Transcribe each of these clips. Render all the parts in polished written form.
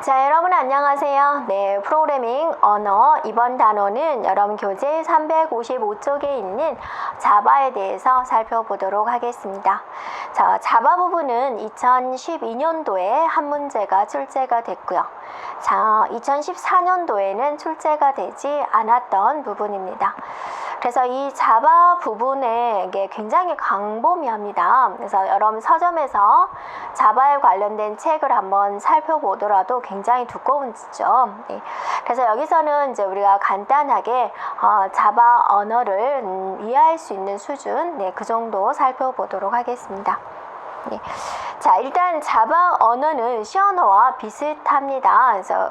자, 여러분 안녕하세요. 네, 프로그래밍 언어 이번 단어는 여러분 교재 355쪽에 있는 자바에 대해서 살펴보도록 하겠습니다. 자, 자바 부분은 2012년도에 한 문제가 출제가 됐고요. 자, 2014년도에는 출제가 되지 않았던 부분입니다. 그래서 이 자바 부분에 이게 굉장히 광범위합니다. 그래서 여러분 서점에서 자바에 관련된 책을 한번 살펴보더라도 굉장히 두꺼운 지죠. 네. 그래서 여기서는 이제 우리가 간단하게 자바 언어를 이해할 수 있는 수준, 네, 그 정도 살펴보도록 하겠습니다. 네. 자, 일단 자바 언어는 C 언어와 비슷합니다. 그래서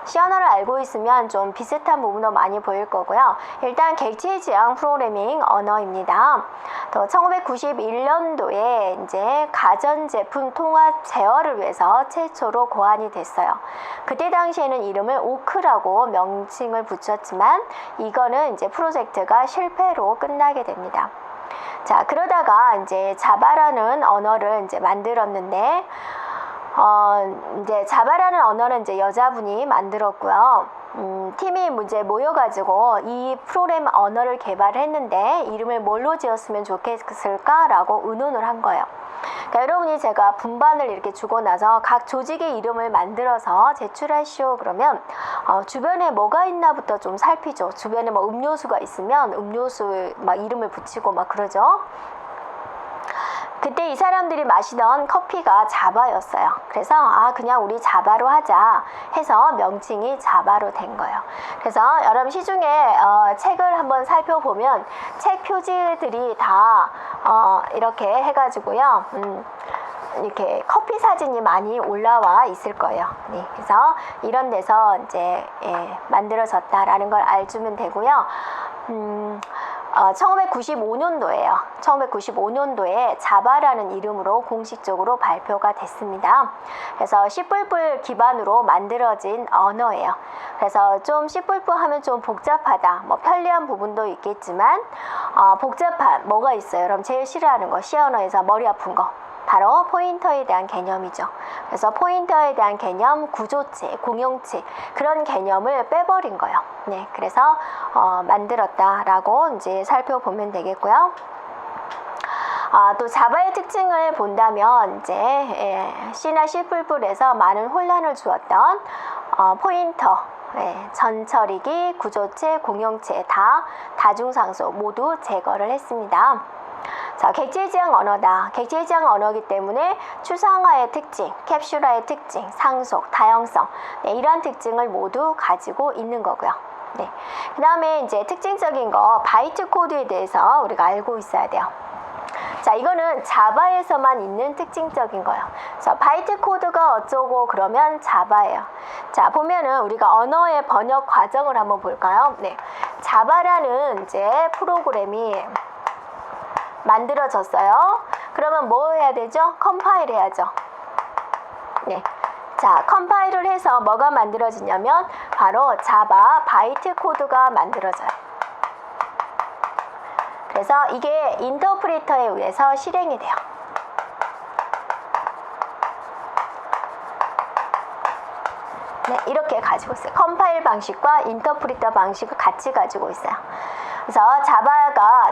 C 언어를 알고 있으면 좀 비슷한 부분도 많이 보일 거고요. 일단 객체지향 프로그래밍 언어입니다. 또 1991년도에 이제 가전제품 통합 제어를 위해서 최초로 고안이 됐어요. 그때 당시에는 이름을 오크라고 명칭을 붙였지만 이거는 이제 프로젝트가 실패로 끝나게 됩니다. 자, 그러다가 이제 자바라는 언어를 이제 만들었는데 이제 자바라는 언어는 이제 여자분이 만들었고요. 팀이 이제 모여가지고 이 프로그램 언어를 개발했는데 이름을 뭘로 지었으면 좋겠을까라고 의논을 한 거예요. 그러니까 여러분이 제가 분반을 이렇게 주고 나서 각 조직의 이름을 만들어서 제출하시오 그러면 주변에 뭐가 있나부터 좀 살피죠. 주변에 뭐 음료수가 있으면 음료수 막 이름을 붙이고 막 그러죠. 그때 이 사람들이 마시던 커피가 자바였어요. 그래서 그냥 우리 자바로 하자 해서 명칭이 자바로 된 거예요. 그래서 여러분 시중에 책을 한번 살펴보면 책 표지들이 다 이렇게 해가지고요. 이렇게 커피 사진이 많이 올라와 있을 거예요. 네, 그래서 이런 데서 이제 만들어졌다라는 걸 알주면 되고요. 1995년도에요. 1995년도에 자바라는 이름으로 공식적으로 발표가 됐습니다. 그래서 C++ 기반으로 만들어진 언어예요. 그래서 좀 C++ 하면 좀 복잡하다, 뭐 편리한 부분도 있겠지만 복잡한 뭐가 있어요? 여러분 제일 싫어하는 거 C 언어에서 머리 아픈 거. 바로 포인터에 대한 개념이죠. 그래서 포인터에 대한 개념, 구조체, 공용체 그런 개념을 빼버린 거예요. 네, 그래서 만들었다라고 이제 살펴보면 되겠고요. 또 자바의 특징을 본다면 이제 C나 C++에서 많은 혼란을 주었던 포인터, 전처리기, 구조체, 공용체 다 다중상수 모두 제거를 했습니다. 자, 객체지향 언어다. 객체지향 언어이기 때문에 추상화의 특징, 캡슐화의 특징, 상속, 다형성 이러한 특징을 모두 가지고 있는 거고요. 네. 그 다음에 이제 특징적인 거 바이트 코드에 대해서 우리가 알고 있어야 돼요. 자, 이거는 자바에서만 있는 특징적인 거예요. 그래서 바이트 코드가 어쩌고 그러면 자바예요. 자, 보면은 우리가 언어의 번역 과정을 한번 볼까요? 네. 자바라는 이제 프로그램이 만들어졌어요. 그러면 뭐 해야 되죠? 컴파일 해야죠. 네. 자, 컴파일을 해서 뭐가 만들어지냐면 바로 자바 바이트 코드가 만들어져요. 그래서 이게 인터프리터에 의해서 실행이 돼요. 네, 이렇게 가지고 있어요. 컴파일 방식과 인터프리터 방식을 같이 가지고 있어요. 그래서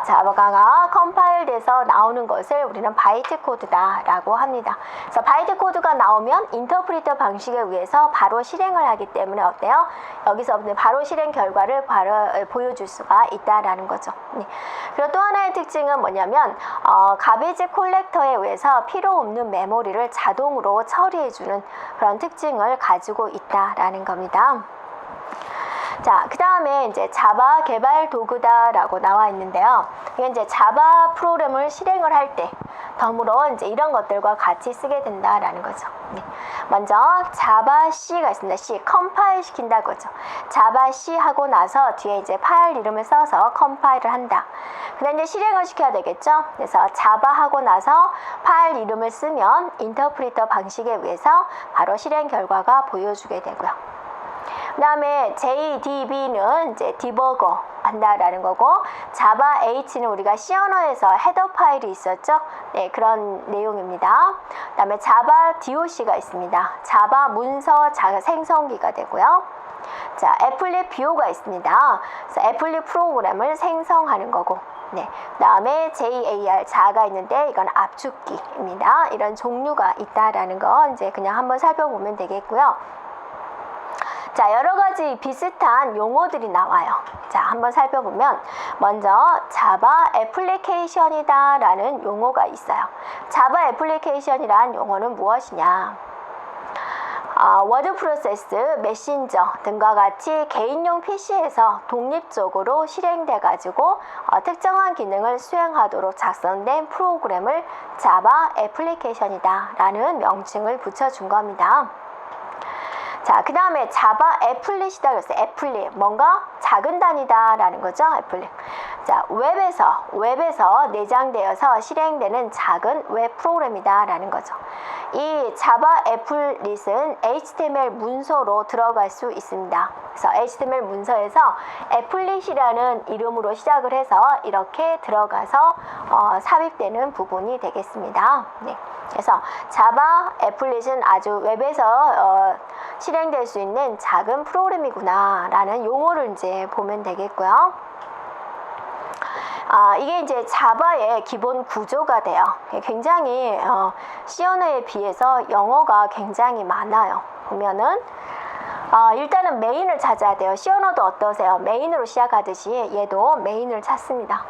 자바가 컴파일돼서 나오는 것을 우리는 바이트 코드다라고 합니다. 그래서 바이트 코드가 나오면 인터프리터 방식에 의해서 바로 실행을 하기 때문에 어때요? 여기서 바로 실행 결과를 바로 보여줄 수가 있다라는 거죠. 네. 그리고 또 하나의 특징은 뭐냐면 가베지 콜렉터에 의해서 필요 없는 메모리를 자동으로 처리해주는 그런 특징을 가지고 있다라는 겁니다. 자, 그 다음에 이제 자바 개발 도구다라고 나와 있는데요. 이게 이제 자바 프로그램을 실행을 할 때 덤으로 이제 이런 것들과 같이 쓰게 된다라는 거죠. 네. 먼저 자바 C가 있습니다. C 컴파일 시킨다고 하죠. 자바 C 하고 나서 뒤에 이제 파일 이름을 써서 컴파일을 한다. 그다음 이제 실행을 시켜야 되겠죠. 그래서 자바 하고 나서 파일 이름을 쓰면 인터프리터 방식에 의해서 바로 실행 결과가 보여주게 되고요. 그 다음에 JDB는 이제 디버거 한다라는 거고, 자바 H는 우리가 C 언어에서 헤더 파일이 있었죠. 네, 그런 내용입니다. 그 다음에 자바 DOC가 있습니다. 자바 문서 생성기가 되고요. 자, 애플릿 BO가 있습니다. 그래서 애플릿 프로그램을 생성하는 거고, 네, 그 다음에 JAR 자가 있는데 이건 압축기입니다. 이런 종류가 있다라는 거 이제 그냥 한번 살펴보면 되겠고요. 자, 여러 가지 비슷한 용어들이 나와요. 자, 한번 살펴보면 먼저 자바 애플리케이션이다 라는 용어가 있어요. 자바 애플리케이션이란 용어는 무엇이냐? 워드 프로세스, 메신저 등과 같이 개인용 PC에서 독립적으로 실행돼 가지고 특정한 기능을 수행하도록 작성된 프로그램을 자바 애플리케이션이다 라는 명칭을 붙여준 겁니다. 자, 그 다음에 자바 애플릿이다 그랬어요. 애플릿, 뭔가 작은 단위다 라는 거죠. 애플릿. 자, 웹에서 내장되어서 실행되는 작은 웹 프로그램이다 라는 거죠. 이 자바 애플릿은 HTML 문서로 들어갈 수 있습니다. 그래서 HTML 문서에서 애플릿이라는 이름으로 시작을 해서 이렇게 들어가서 삽입되는 부분이 되겠습니다. 네. 그래서 자바 애플릿은 아주 웹에서 실행될 수 있는 작은 프로그램이구나 라는 용어를 이제 보면 되겠고요. 이게 이제 자바의 기본 구조가 돼요. 굉장히 C 언어에 비해서 영어가 굉장히 많아요. 보면은 일단은 메인을 찾아야 돼요. C 언어도 어떠세요? 메인으로 시작하듯이 얘도 메인을 찾습니다.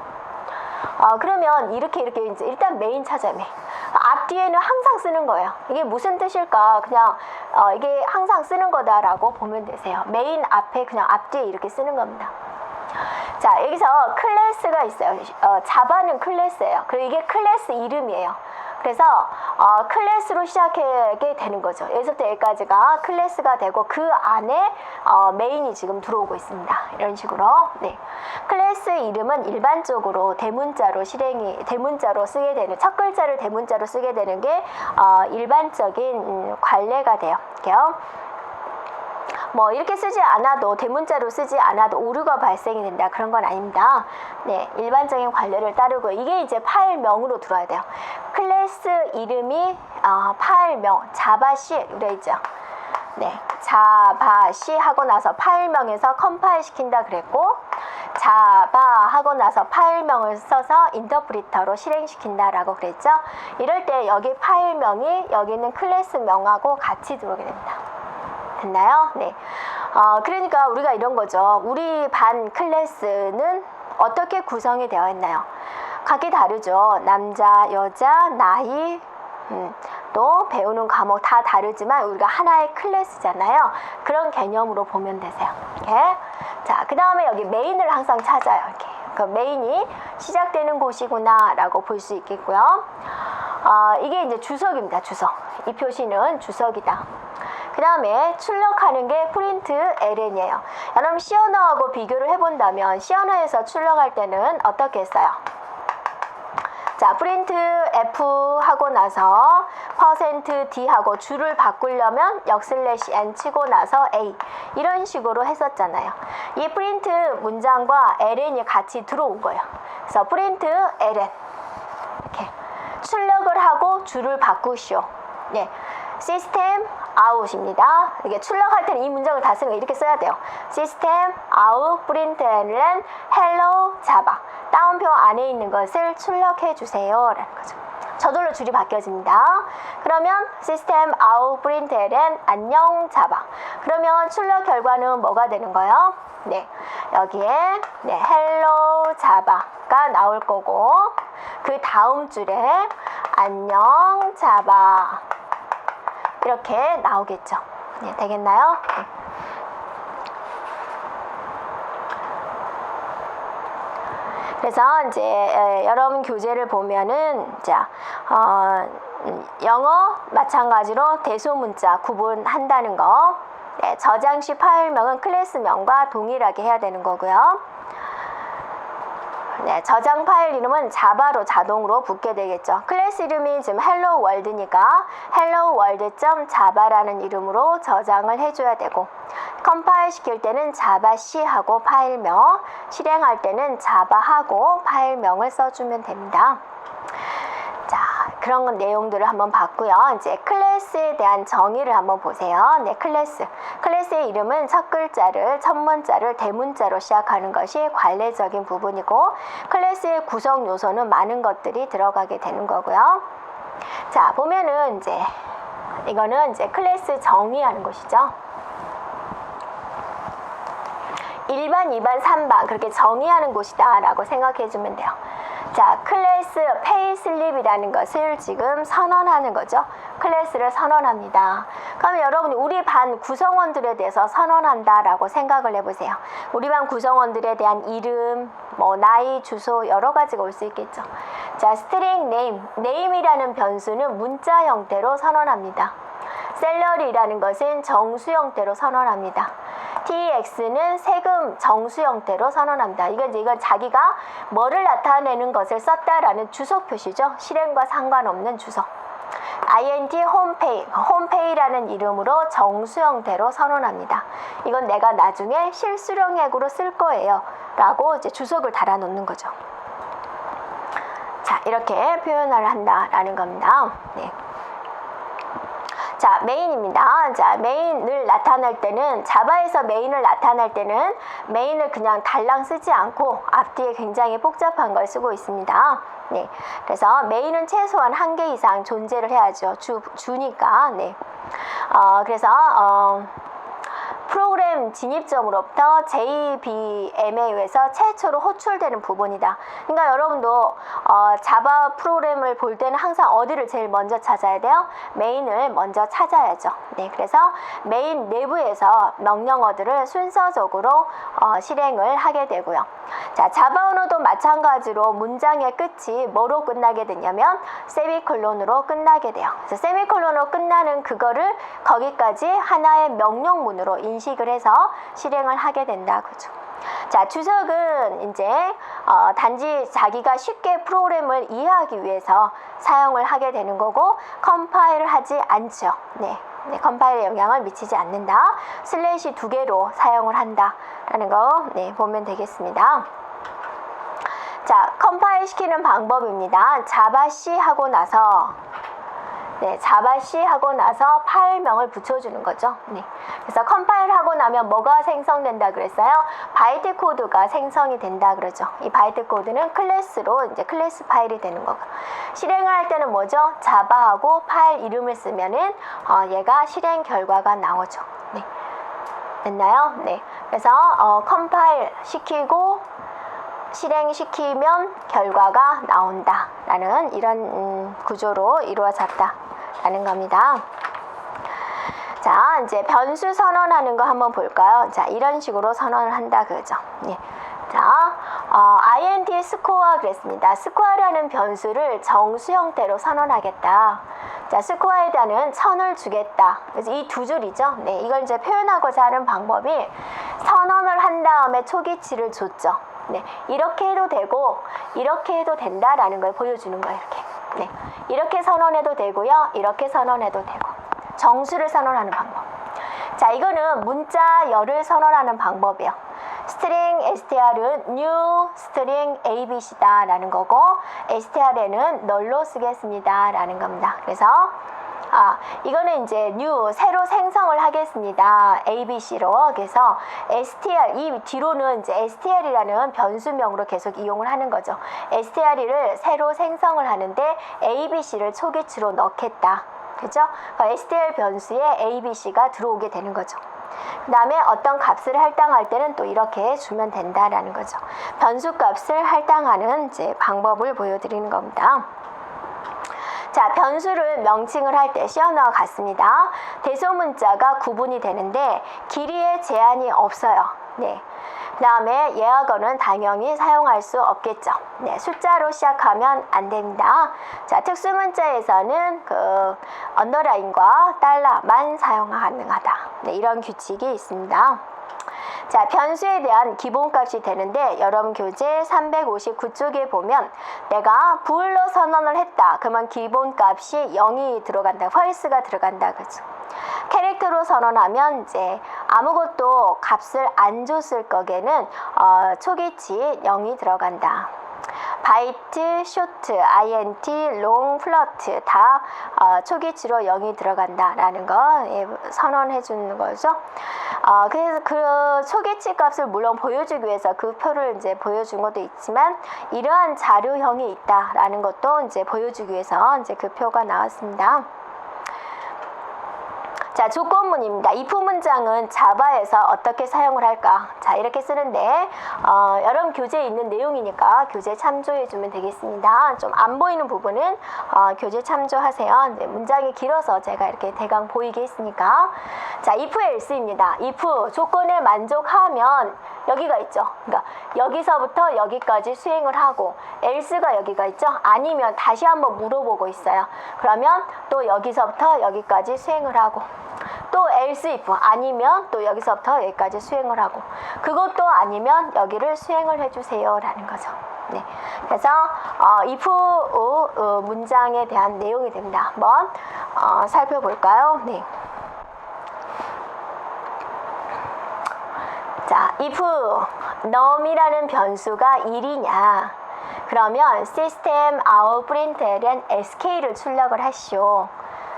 그러면 이렇게 이제 일단 메인 찾아야 돼. 앞뒤에는 항상 쓰는 거예요. 이게 무슨 뜻일까? 그냥 이게 항상 쓰는 거다라고 보면 되세요. 메인 앞에 그냥 앞뒤에 이렇게 쓰는 겁니다. 자, 여기서 클래스가 있어요. 자바는 클래스예요. 그리고 이게 클래스 이름이에요. 그래서 클래스로 시작하게 되는 거죠. 여기서부터 여기까지가 클래스가 되고 그 안에 메인이 지금 들어오고 있습니다. 이런 식으로. 네. 클래스 이름은 일반적으로 대문자로 쓰게 되는, 첫 글자를 대문자로 쓰게 되는 게 일반적인 관례가 돼요. 이렇게요. 뭐 이렇게 쓰지 않아도, 대문자로 쓰지 않아도 오류가 발생이 된다, 그런 건 아닙니다. 네, 일반적인 관례를 따르고 이게 이제 파일명으로 들어야 돼요. 클래스 이름이 파일명 자바C 그래 있죠. 네, 자바C 하고 나서 파일명에서 컴파일 시킨다 그랬고, 자바 하고 나서 파일명을 써서 인터프리터로 실행시킨다 라고 그랬죠. 이럴 때 여기 파일명이 여기 있는 클래스명하고 같이 들어오게 됩니다. 됐나요? 네. 그러니까 우리가 이런 거죠. 우리 반 클래스는 어떻게 구성이 되어 있나요? 각기 다르죠. 남자, 여자, 나이, 또 배우는 과목 다 다르지만 우리가 하나의 클래스잖아요. 그런 개념으로 보면 되세요. 이렇게. 자, 그 다음에 여기 메인을 항상 찾아요. 이렇게. 그 메인이 시작되는 곳이구나 라고 볼 수 있겠고요. 이게 이제 주석입니다. 주석. 이 표시는 주석이다. 그 다음에 출력하는 게 프린트 ln이에요. 여러분 C 언어하고 비교를 해본다면 C 언어에서 출력할 때는 어떻게 했어요? 자, 프린트 F 하고 나서 %D 하고 줄을 바꾸려면 역/n 치고 나서 A 이런 식으로 했었잖아요. 이 프린트 문장과 ln이 같이 들어온 거예요. 그래서 프린트 ln 이렇게 출력을 하고 줄을 바꾸시오. 네, 시스템 아웃입니다. 이게 출력할 때는 이 문장을 다 쓰는 거 이렇게 써야 돼요. 시스템 아웃 프린트 ln 헬로 자바 따옴표 안에 있는 것을 출력해 주세요 라는 거죠. 저절로 줄이 바뀌어집니다. 그러면 시스템 아웃 프린트 ln 안녕 자바. 그러면 출력 결과는 뭐가 되는 거예요? 네, 여기에 네, 헬로 자바가 나올 거고, 그 다음 줄에 안녕 자바 이렇게 나오겠죠. 네, 되겠나요? 네. 그래서 이제 여러분 교재를 보면은 자, 영어 마찬가지로 대소문자 구분한다는 거. 네, 저장 시 파일명은 클래스명과 동일하게 해야 되는 거고요. 네, 저장 파일 이름은 자바로 자동으로 붙게 되겠죠. 클래스 이름이 지금 hello world니까 hello world.java라는 이름으로 저장을 해줘야 되고, 컴파일 시킬 때는 자바 C 하고 파일명, 실행할 때는 자바 하고 파일명을 써주면 됩니다. 자, 그런 내용들을 한번 봤고요. 이제 클래스에 대한 정의를 한번 보세요. 네, 클래스의 이름은 첫 문자를 대문자로 시작하는 것이 관례적인 부분이고, 클래스의 구성 요소는 많은 것들이 들어가게 되는 거고요. 자, 보면은 이거는 클래스 정의하는 것이죠. 1반, 2반, 3반 그렇게 정의하는 곳이다 라고 생각해 주면 돼요. 자, 클래스 페이슬립이라는 것을 지금 선언하는 거죠. 클래스를 선언합니다. 그러면 여러분이 우리 반 구성원들에 대해서 선언한다 라고 생각을 해보세요. 우리 반 구성원들에 대한 이름, 나이, 주소 여러 가지가 올 수 있겠죠. 자, 스트링 네임이라는 변수는 문자 형태로 선언합니다. 셀러리라는 것은 정수 형태로 선언합니다. TX는 세금 정수 형태로 선언합니다. 이건 자기가 뭐를 나타내는 것을 썼다라는 주소 표시죠. 실행과 상관없는 주소. INT 홈페이라는 이름으로 정수 형태로 선언합니다. 이건 내가 나중에 실수령액으로 쓸 거예요 라고 주석을 달아 놓는 거죠. 자, 이렇게 표현을 한다라는 겁니다. 네. 자, 메인입니다. 자, 메인을 나타낼 때는, 자바에서 메인을 나타낼 때는 메인을 그냥 달랑 쓰지 않고 앞뒤에 굉장히 복잡한 걸 쓰고 있습니다. 네. 그래서 메인은 최소한 1개 이상 존재를 해야죠. 주니까. 네. 그래서, 프로그램 진입점으로부터 JVM에서 최초로 호출되는 부분이다. 그러니까 여러분도 자바 프로그램을 볼 때는 항상 어디를 제일 먼저 찾아야 돼요? 메인을 먼저 찾아야죠. 네, 그래서 메인 내부에서 명령어들을 순서적으로 실행을 하게 되고요. 자, 자바 언어도 마찬가지로 문장의 끝이 뭐로 끝나게 되냐면 세미콜론으로 끝나게 돼요. 그래서 세미콜론으로 끝나는 그거를 거기까지 하나의 명령문으로 인식을 해서 실행을 하게 된다. 그죠? 자, 주석은 단지 자기가 쉽게 프로그램을 이해하기 위해서 사용을 하게 되는 거고, 컴파일을 하지 않죠. 네, 컴파일에 영향을 미치지 않는다. 슬래시 2개로 사용을 한다라는 거 보면 되겠습니다. 자, 컴파일 시키는 방법입니다. 자바 C 하고 나서 자바 C 하고 나서 파일명을 붙여주는 거죠. 네. 그래서 컴파일 하고 나면 뭐가 생성된다 그랬어요? 바이트 코드가 생성이 된다 그러죠. 이 바이트 코드는 클래스로 클래스 파일이 되는 거고, 실행을 할 때는 뭐죠? 자바하고 파일 이름을 쓰면은 얘가 실행 결과가 나오죠. 네. 됐나요? 네. 그래서 컴파일 시키고 실행시키면 결과가 나온다 라는 이런 구조로 이루어졌다라는 겁니다. 자, 이제 변수 선언하는 거 한번 볼까요? 자, 이런 식으로 선언을 한다 그죠? 예. 자, int score 그랬습니다. score라는 변수를 정수 형태로 선언하겠다. 자, score에다는 1000을 주겠다. 그래서 이 두 줄이죠. 네, 이걸 표현하고자 하는 방법이, 선언을 한 다음에 초기치를 줬죠. 네, 이렇게 해도 되고 이렇게 해도 된다라는 걸 보여주는 거예요. 이렇게. 네, 이렇게 선언해도 되고요, 이렇게 선언해도 되고, 정수를 선언하는 방법. 자, 이거는 문자열을 선언하는 방법이에요. 스트링 str은 new string abc다 라는 거고, str에는 널로 쓰겠습니다 라는 겁니다. 그래서 이거는 new, 새로 생성을 하겠습니다. ABC로. 그래서 str, 이 뒤로는 str이라는 변수명으로 계속 이용을 하는 거죠. str을 새로 생성을 하는데 ABC를 초기치로 넣겠다. 그죠? str 변수에 ABC가 들어오게 되는 거죠. 그 다음에 어떤 값을 할당할 때는 또 이렇게 주면 된다라는 거죠. 변수 값을 할당하는 방법을 보여드리는 겁니다. 자, 변수를 명칭을 할 때 시험과 같습니다. 대소문자가 구분이 되는데 길이에 제한이 없어요. 네. 그 다음에 예약어는 당연히 사용할 수 없겠죠. 네, 숫자로 시작하면 안 됩니다. 자, 특수문자에서는 언더라인과 달러만 사용 가능하다. 네, 이런 규칙이 있습니다. 자, 변수에 대한 기본값이 되는데, 여러분 교재 359쪽에 보면 내가 bool로 선언을 했다. 그러면 기본값이 0이 들어간다. false가 들어간다. 그죠? 캐릭터로 선언하면 아무것도 값을 안 줬을 거에는 초기치 0이 들어간다. 바이트, 쇼트, int, 롱, 플러트 다 초기치로 0이 들어간다라는 거 선언해 주는 거죠. 그래서 그 초기치 값을 물론 보여주기 위해서 그 표를 이제 보여준 것도 있지만 이러한 자료형이 있다라는 것도 이제 보여주기 위해서 이제 그 표가 나왔습니다. 자, 조건문입니다. if 문장은 자바에서 어떻게 사용을 할까? 자, 이렇게 쓰는데 여러분 교재에 있는 내용이니까 교재 참조해 주면 되겠습니다. 좀 안 보이는 부분은 교재 참조하세요. 네, 문장이 길어서 제가 이렇게 대강 보이게 했으니까. 자, if else입니다. if 조건에 만족하면 여기가 있죠. 그러니까 여기서부터 여기까지 수행을 하고 else가 여기가 있죠. 아니면 다시 한번 물어보고 있어요. 그러면 또 여기서부터 여기까지 수행을 하고 또 else if 아니면 또 여기서부터 여기까지 수행을 하고 그것도 아니면 여기를 수행을 해주세요 라는 거죠. 네. 그래서 if 문장에 대한 내용이 됩니다. 한번 살펴볼까요? 네. 자, if num이라는 변수가 1이냐 그러면 system out println sk를 출력을 하시오.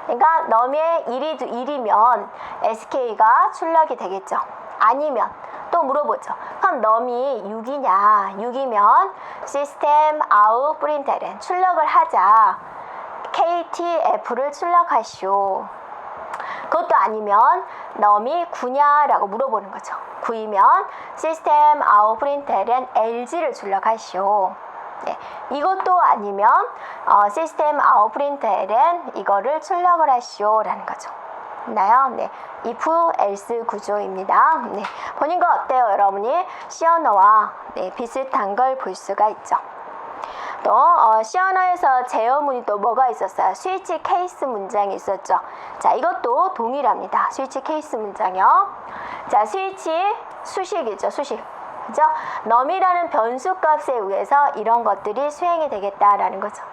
그러니까 num의 1이면 sk가 출력이 되겠죠. 아니면 또 물어보죠. 그럼 num이 6이냐 6이면 system out println 출력을 하자 ktf를 출력하시오. 그것도 아니면 num이 9냐라고 물어보는 거죠. 9이면 system out println lg를 출력하시오. 네, 이것도 아니면 system out println 이거를 출력을 하시오 라는 거죠. 있나요? 네, if else 구조입니다. 네, 보는 거 어때요, 여러분이? C 언어와 비슷한 걸 볼 수가 있죠. 또 C 언어에서 제어문이 또 뭐가 있었어요? 스위치 케이스 문장이 있었죠. 자, 이것도 동일합니다. 스위치 케이스 문장이요. 자, 스위치 수식이죠, 수식. 그죠? num이라는 변수 값에 의해서 이런 것들이 수행이 되겠다라는 거죠.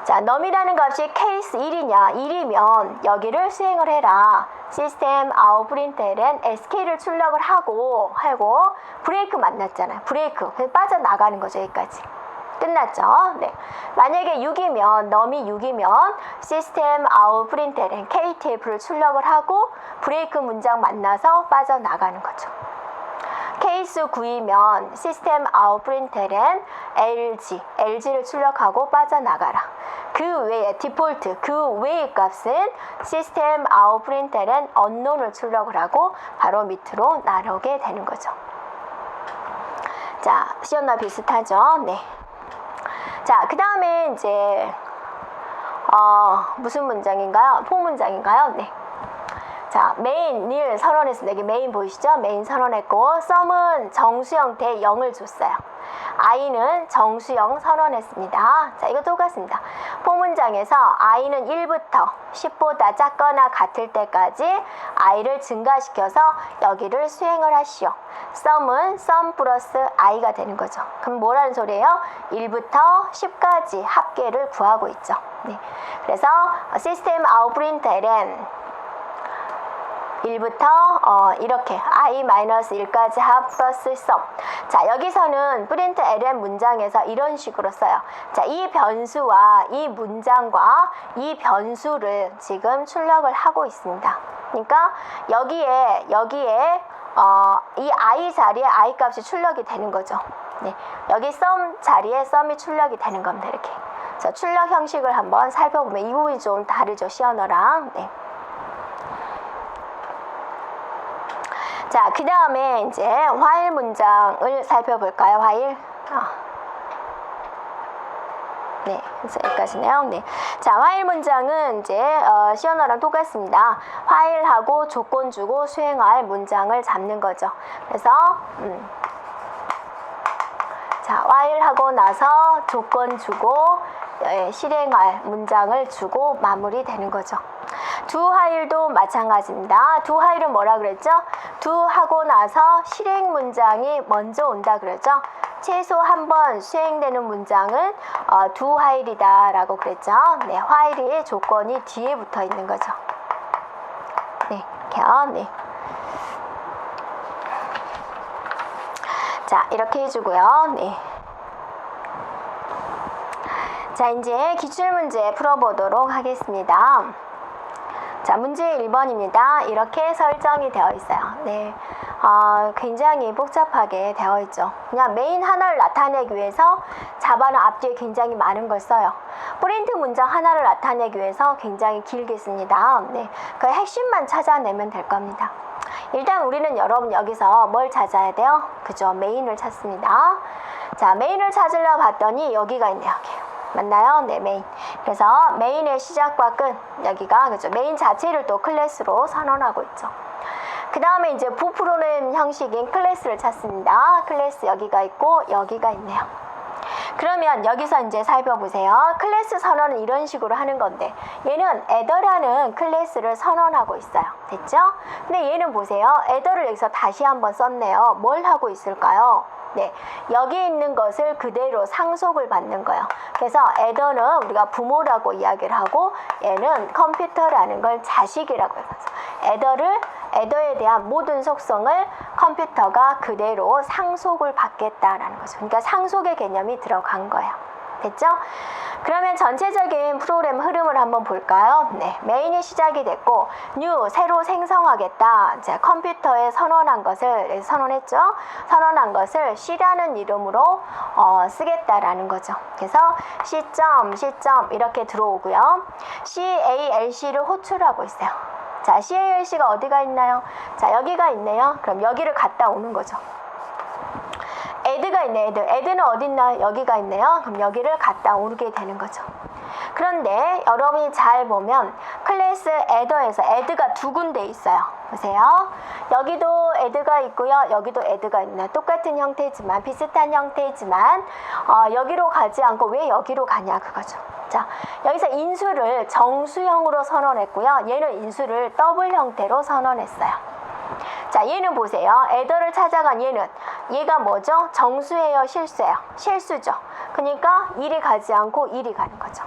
자, num이라는 값이 케이스 1이냐 1이면 여기를 수행을 해라. system out println sk를 출력을 하고 브레이크 만났잖아요. 브레이크 빠져나가는 거죠. 여기까지 끝났죠. 네. 만약에 6이면 num이 6이면 system out println ktf를 출력을 하고 브레이크 문장 만나서 빠져나가는 거죠. 케이스 9이면 system out println lg를 출력하고 빠져나가라. 그 외에 디폴트 그 외의 값은 system out println unknown을 출력을 하고 바로 밑으로 나오게 되는 거죠. 자, 시험과 비슷하죠. 네. 자, 그 다음에 이제 무슨 문장인가요? 포문장인가요? 네. 자, 메인, 닐 선언했습니다. 여기 메인 보이시죠? 메인 선언했고 썸은 정수 형태 0을 줬어요. i는 정수형 선언했습니다. 자, 이거 똑같습니다. 포문장에서 i는 1부터 10보다 작거나 같을 때까지 i를 증가시켜서 여기를 수행을 하시오. 썸은 썸 플러스 i가 되는 거죠. 그럼 뭐라는 소리예요? 1부터 10까지 합계를 구하고 있죠. 네. 그래서 시스템 아웃 프린트는 1부터 이렇게 i-1까지 합 플러스 sum. 자, 여기서는 print ln 문장에서 이런 식으로 써요. 자, 이 변수와 이 문장과 이 변수를 지금 출력을 하고 있습니다. 그러니까 여기에 이 i 자리에 i 값이 출력이 되는 거죠. 네, 여기 sum 자리에 sum이 출력이 되는 겁니다. 이렇게. 자, 출력 형식을 한번 살펴보면 이 부분이 좀 다르죠. C 언어랑. 네. 자, 그 다음에 이제 while 문장을 살펴볼까요? while. 네, 그래서 여기까지네요. 네. 자, while 문장은 이제 C 언어랑 똑같습니다. while하고 조건 주고 수행할 문장을 잡는 거죠. 그래서 자, while 하고 나서 조건 주고 실행할 문장을 주고 마무리되는 거죠. do while도 마찬가지입니다. do while은 뭐라 그랬죠? do 하고 나서 실행 문장이 먼저 온다 그랬죠? 최소 한 번 수행되는 문장은 do while이다 라고 그랬죠? 네, while의 조건이 뒤에 붙어 있는 거죠. 네, 이렇게요. 네. 자, 이렇게 해주고요. 네. 자, 이제 기출문제 풀어보도록 하겠습니다. 자, 문제 1번입니다. 이렇게 설정이 되어 있어요. 네. 굉장히 복잡하게 되어 있죠. 그냥 메인 하나를 나타내기 위해서 자바는 앞뒤에 굉장히 많은 걸 써요. 프린트 문장 하나를 나타내기 위해서 굉장히 길게 씁니다. 네. 그 핵심만 찾아내면 될 겁니다. 일단 우리는 여러분 여기서 뭘 찾아야 돼요? 그죠? 메인을 찾습니다. 자, 메인을 찾으려 봤더니 여기가 있네요. 여기. 맞나요? 네, 메인. 그래서 메인의 시작과 끝, 여기가 그죠? 메인 자체를 또 클래스로 선언하고 있죠. 그 다음에 이제 부프로그램 형식인 클래스를 찾습니다. 클래스 여기가 있고 여기가 있네요. 그러면 여기서 이제 살펴보세요. 클래스 선언은 이런 식으로 하는 건데 얘는 애더라는 클래스를 선언하고 있어요. 됐죠? 근데 얘는 보세요. 애더를 여기서 다시 한번 썼네요. 뭘 하고 있을까요? 네, 여기 있는 것을 그대로 상속을 받는 거예요. 그래서 애더는 우리가 부모라고 이야기를 하고 얘는 컴퓨터라는 걸 자식이라고 해요. 애더에 대한 모든 속성을 컴퓨터가 그대로 상속을 받겠다라는 거죠. 그러니까 상속의 개념이 들어간 거예요. 됐죠? 그러면 전체적인 프로그램 흐름을 한번 볼까요? 네, 메인이 시작이 됐고 new, 새로 생성하겠다. 자, 컴퓨터에 선언한 것을 선언했죠? 선언한 것을 C라는 이름으로 쓰겠다라는 거죠. 그래서 C. 이렇게 들어오고요. CALC를 호출하고 있어요. 자, CALC가 어디가 있나요? 자, 여기가 있네요. 그럼 여기를 갔다 오는 거죠. add가 있네. add는 어디 있나요? 여기가 있네요. 그럼 여기를 갖다 오르게 되는 거죠. 그런데 여러분이 잘 보면 클래스 adder에서 add가 두 군데 있어요. 보세요. 여기도 add가 있고요. 여기도 add가 있네요. 똑같은 형태지만 비슷한 형태지만 여기로 가지 않고 왜 여기로 가냐 그거죠. 자, 여기서 인수를 정수형으로 선언했고요. 얘는 인수를 더블 형태로 선언했어요. 자, 얘는 보세요. 애더를 찾아간 얘가 뭐죠? 정수예요, 실수예요? 실수죠. 그러니까 1이 가지 않고 1이 가는 거죠.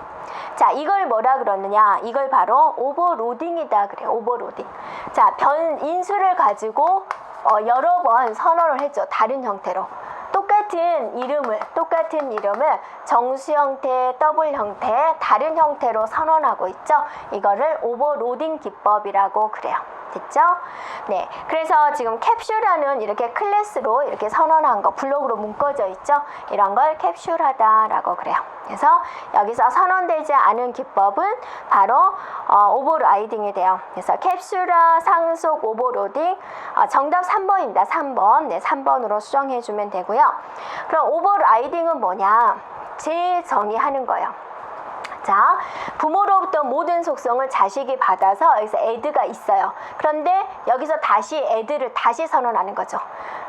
자, 이걸 뭐라 그러느냐? 이걸 바로 오버로딩이다 그래요. 오버로딩. 자, 인수를 가지고 여러 번 선언을 했죠. 다른 형태로. 똑같은 이름을 정수 형태, 더블 형태, 다른 형태로 선언하고 있죠. 이거를 오버로딩 기법이라고 그래요. 됐죠? 네. 그래서 지금 캡슐하는 이렇게 클래스로 이렇게 선언한 거, 블록으로 묶어져 있죠? 이런 걸 캡슐하다라고 그래요. 그래서 여기서 선언되지 않은 기법은 바로 오버라이딩이 돼요. 그래서 캡슐화, 상속, 오버로딩. 정답 3번입니다. 3번. 네, 3번으로 수정해주면 되고요. 그럼 오버라이딩은 뭐냐? 재정의하는 거예요. 자, 부모로부터 모든 속성을 자식이 받아서 여기서 add가 있어요. 그런데 여기서 다시 add를 다시 선언하는 거죠.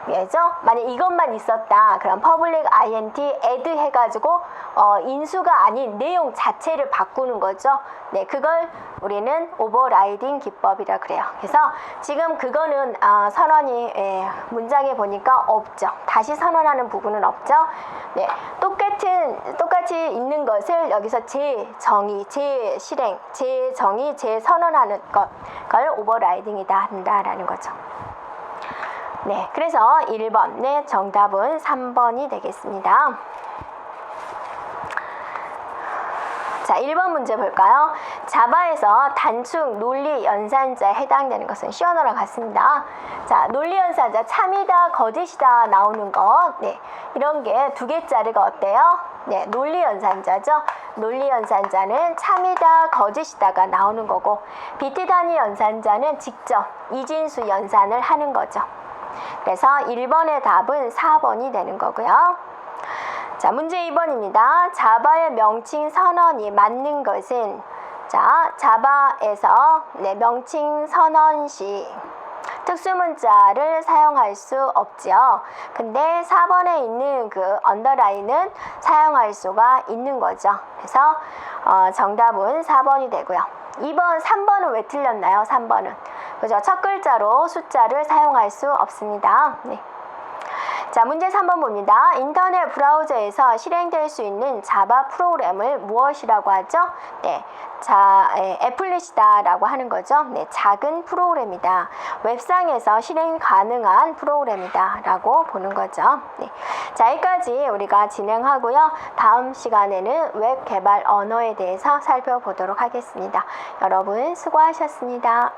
왜죠? 만약 이것만 있었다. 그럼 public int add 해가지고 인수가 아닌 내용 자체를 바꾸는 거죠. 네, 그걸 우리는 오버라이딩 기법이라 그래요. 그래서 지금 그거는 선언이 문장에 보니까 없죠. 다시 선언하는 부분은 없죠. 네, 똑같이 있는 것을 여기서 재정의, 재실행, 재정의, 재선언하는 그걸 오버라이딩이다 한다라는 거죠. 네, 그래서 1번, 네, 정답은 3번이 되겠습니다. 자, 1번 문제 볼까요? 자바에서 단축 논리 연산자에 해당되는 것은 C 언어랑 같습니다. 자, 논리 연산자, 참이다, 거짓이다 나오는 것. 네, 이런 게 두 개짜리가 어때요? 네, 논리 연산자죠. 논리 연산자는 참이다, 거짓이다가 나오는 거고, 비트 단위 연산자는 직접 이진수 연산을 하는 거죠. 그래서 1번의 답은 4번이 되는 거고요. 자, 문제 2번입니다. 자바의 명칭 선언이 맞는 것은, 자, 자바에서 명칭 선언 시 특수문자를 사용할 수 없지요. 근데 4번에 있는 그 언더라인은 사용할 수가 있는 거죠. 그래서 정답은 4번이 되고요. 2번, 3번은 왜 틀렸나요? 3번은. 그죠? 첫 글자로 숫자를 사용할 수 없습니다. 네. 자, 문제 3번 봅니다. 인터넷 브라우저에서 실행될 수 있는 자바 프로그램을 무엇이라고 하죠? 네. 자, 애플릿이다라고 하는 거죠. 네, 작은 프로그램이다. 웹상에서 실행 가능한 프로그램이다라고 보는 거죠. 네. 자, 여기까지 우리가 진행하고요. 다음 시간에는 웹 개발 언어에 대해서 살펴보도록 하겠습니다. 여러분 수고하셨습니다.